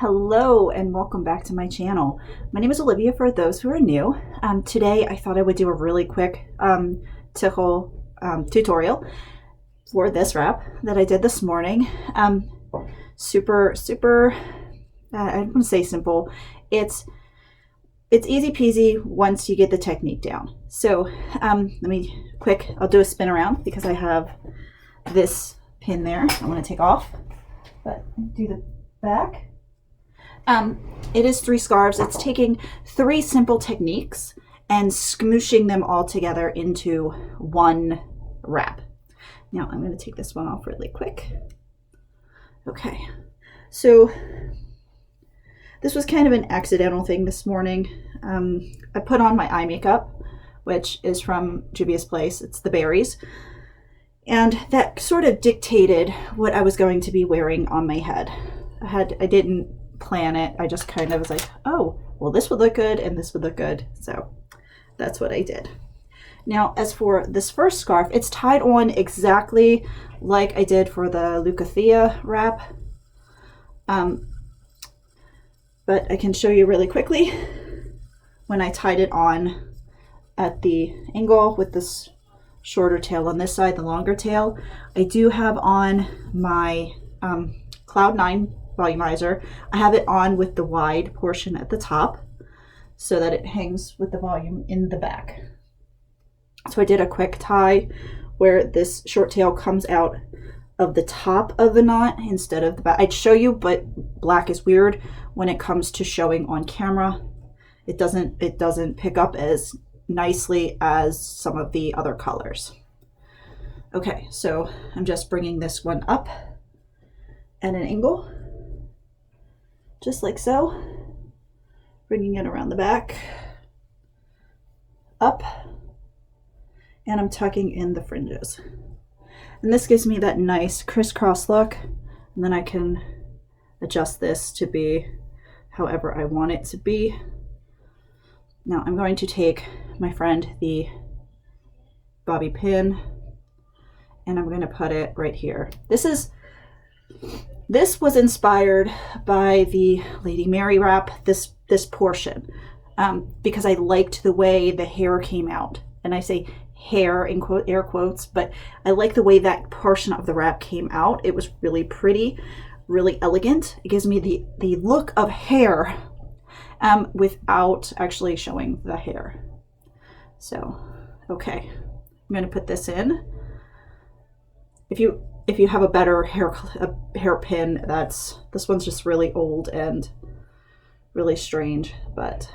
Hello and welcome back to my channel. My name is Olivia for those who are new. Today I thought I would do a really quick tutorial for this wrap that I did this morning. Super, I don't want to say simple. It's easy peasy once you get the technique down. So I'll do a spin around because I have this pin there I want to take off, but do the back. It is 3 scarves. It's taking 3 simple techniques and smooshing them all together into one wrap. Now I'm going to take this one off really quick. Okay, so this was kind of an accidental thing this morning. I put on my eye makeup, which is from Juvia's Place. It's the berries. And that sort of dictated what I was going to be wearing on my head. I didn't plan it. I just kind of was like, oh, well, this would look good and this would look good. So that's what I did. Now, as for this first scarf, it's tied on exactly like I did for the Leucothea wrap. But I can show you really quickly when I tied it on at the angle with this shorter tail on this side, the longer tail. I do have on my Cloud 9 volumizer. I have it on with the wide portion at the top so that it hangs with the volume in the back. So I did a quick tie where this short tail comes out of the top of the knot instead of the back. I'd show you, but black is weird when it comes to showing on camera. It doesn't pick up as nicely as some of the other colors. Okay, so I'm just bringing this one up at an angle, just like so, bringing it around the back, up, and I'm tucking in the fringes. And this gives me that nice crisscross look, and then I can adjust this to be however I want it to be. Now I'm going to take my friend the bobby pin and I'm going to put it right here. This was inspired by the Lady Mary wrap, this portion, because I liked the way the hair came out. And I say hair in air quotes, but I like the way that portion of the wrap came out. It was really pretty, really elegant. It gives me the look of hair without actually showing the hair. So, okay, I'm going to put this in. If you have a better hair pin, this one's just really old and really strange, but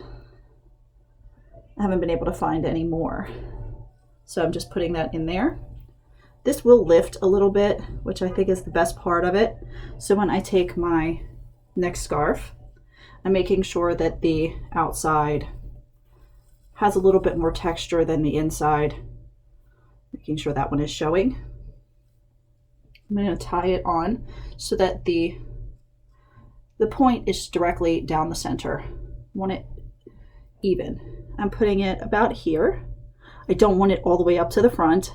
I haven't been able to find any more. So I'm just putting that in there. This will lift a little bit, which I think is the best part of it. So when I take my next scarf, I'm making sure that the outside has a little bit more texture than the inside, making sure that one is showing. I'm going to tie it on so that the point is directly down the center. I want it even. I'm putting it about here. I don't want it all the way up to the front.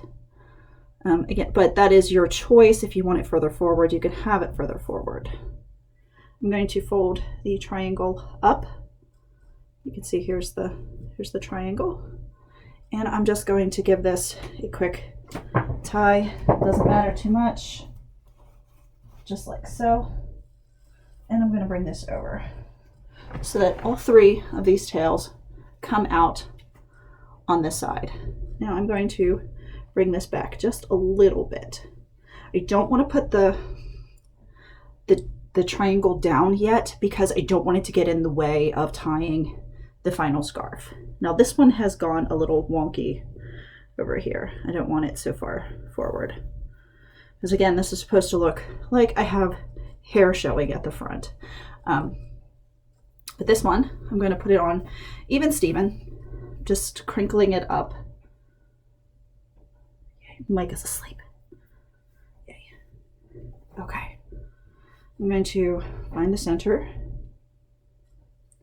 Again, but that is your choice. If you want it further forward, you can have it further forward. I'm going to fold the triangle up. You can see here's the triangle. And I'm just going to give this a quick tie. Doesn't matter too much. Just like so. And I'm going to bring this over so that all 3 of these tails come out on this side. Now I'm going to bring this back just a little bit. I don't want to put the triangle down yet because I don't want it to get in the way of tying the final scarf. Now this one has gone a little wonky over here. I don't want it so far forward because again, this is supposed to look like I have hair showing at the front. But this one, I'm going to put it on even Steven, just crinkling it up. Mike is asleep. Yay. Okay. I'm going to find the center.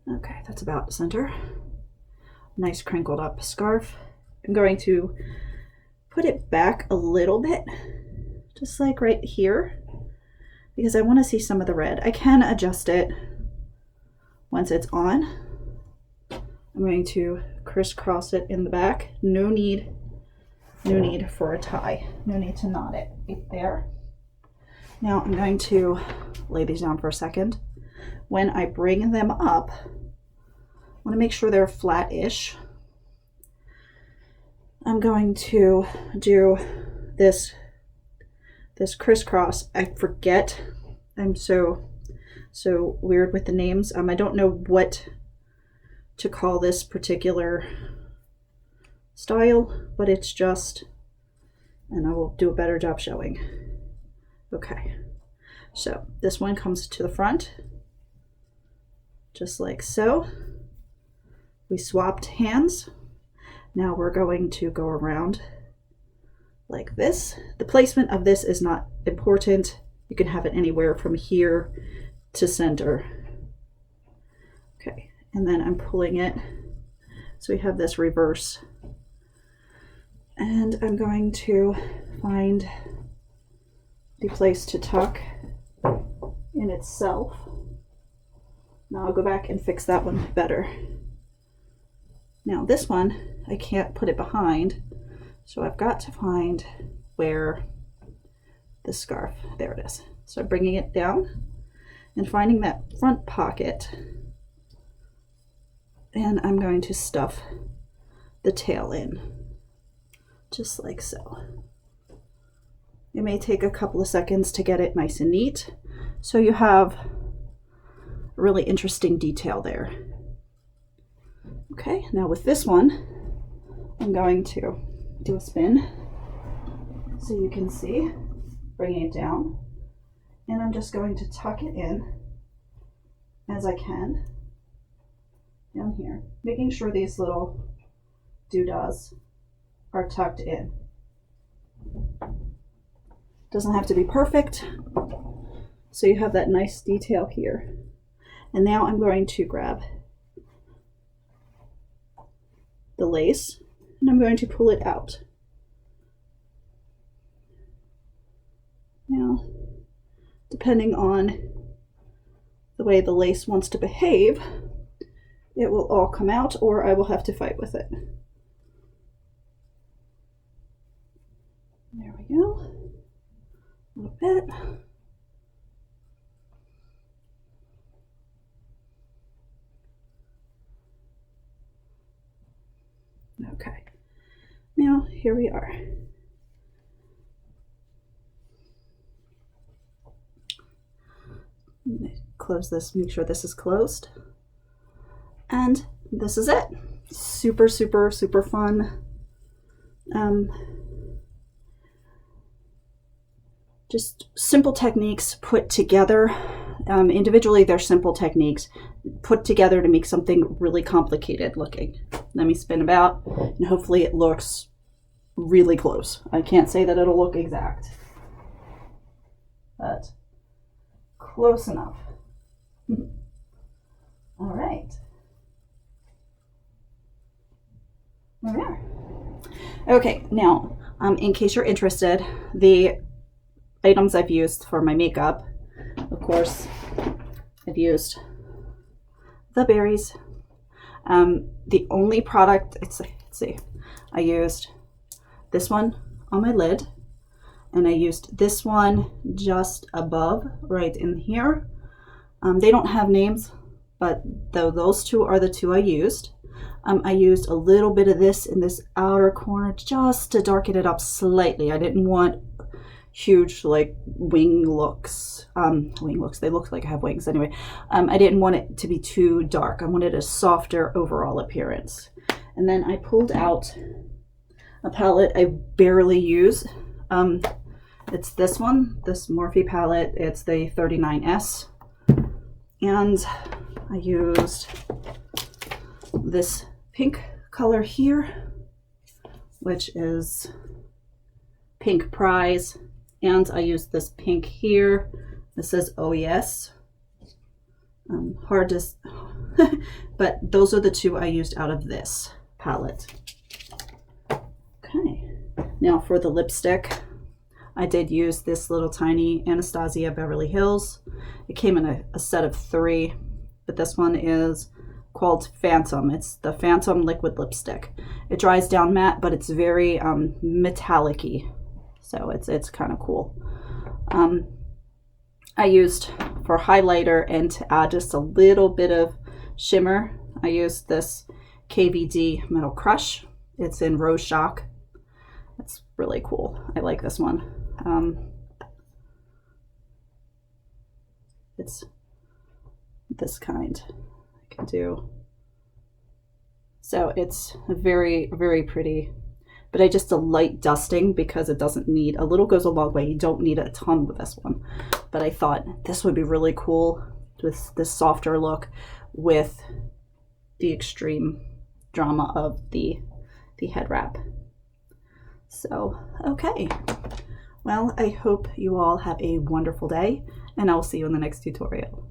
Okay, that's about center. Nice crinkled up scarf. I'm going to put it back a little bit, just like right here, because I want to see some of the red. I can adjust it Once it's on, I'm going to crisscross it in the back. No need for a tie. No need to knot it right there. Now I'm going to lay these down for a second. When I bring them up, I want to make sure they're flat-ish. I'm going to do this crisscross. I forget. I'm so weird with the names. I don't know what to call this particular style, but it's just, and I will do a better job showing. Okay, so this one comes to the front, just like so. We swapped hands. Now we're going to go around like this. The placement of this is not important. You can have it anywhere from here to center. Okay, and then I'm pulling it. So we have this reverse. And I'm going to find the place to tuck in itself. Now I'll go back and fix that one better. Now this one, I can't put it behind, so I've got to find where the scarf, there it is. So I'm bringing it down and finding that front pocket, and I'm going to stuff the tail in, just like so. It may take a couple of seconds to get it nice and neat, so you have a really interesting detail there. Okay, now with this one, I'm going to do a spin so you can see, bringing it down, and I'm just going to tuck it in as I can down here, making sure these little doodahs are tucked in. Doesn't have to be perfect, so you have that nice detail here. And now I'm going to grab the lace and I'm going to pull it out. Now, depending on the way the lace wants to behave, it will all come out, or I will have to fight with it. There we go. A little bit. Okay, now here we are. Close this, make sure this is closed. And this is it. Super, super, super fun. Just simple techniques put together. Individually, they're simple techniques put together to make something really complicated looking. Let me spin about, and hopefully it looks really close. I can't say that it'll look exact, but close enough. All right. There we are. Okay, now, in case you're interested, the items I've used for my makeup, of course, I've used the berries. The only product, let's see, I used this one on my lid, and I used this one just above, right in here. They don't have names, but those two are the two I used. I used a little bit of this in this outer corner just to darken it up slightly. I didn't want huge like wing looks. They look like I have wings anyway. I didn't want it to be too dark. I wanted a softer overall appearance. And then I pulled out a palette I barely use. It's this one, this Morphe palette. It's the 39S. And I used this pink color here, which is Pink Prize. And I used this pink here. This says "Oh Yes." Hard to, but those are the two I used out of this palette. Okay, now for the lipstick, I did use this little tiny Anastasia Beverly Hills. It came in a set of 3. but this one is called Phantom. It's the Phantom liquid lipstick. It dries down matte, but it's very metallic-y, so it's kind of cool. I used for highlighter and to add just a little bit of shimmer, I used this KVD Metal Crush. It's in Rose Shock. It's really cool. I like this one. It's this kind I can do. So it's very, very pretty. But I just a light dusting because it doesn't need, a little goes a long way. You don't need a ton with this one. But I thought this would be really cool with this softer look with the extreme drama of the head wrap. So, okay. Well, I hope you all have a wonderful day, and I will see you in the next tutorial.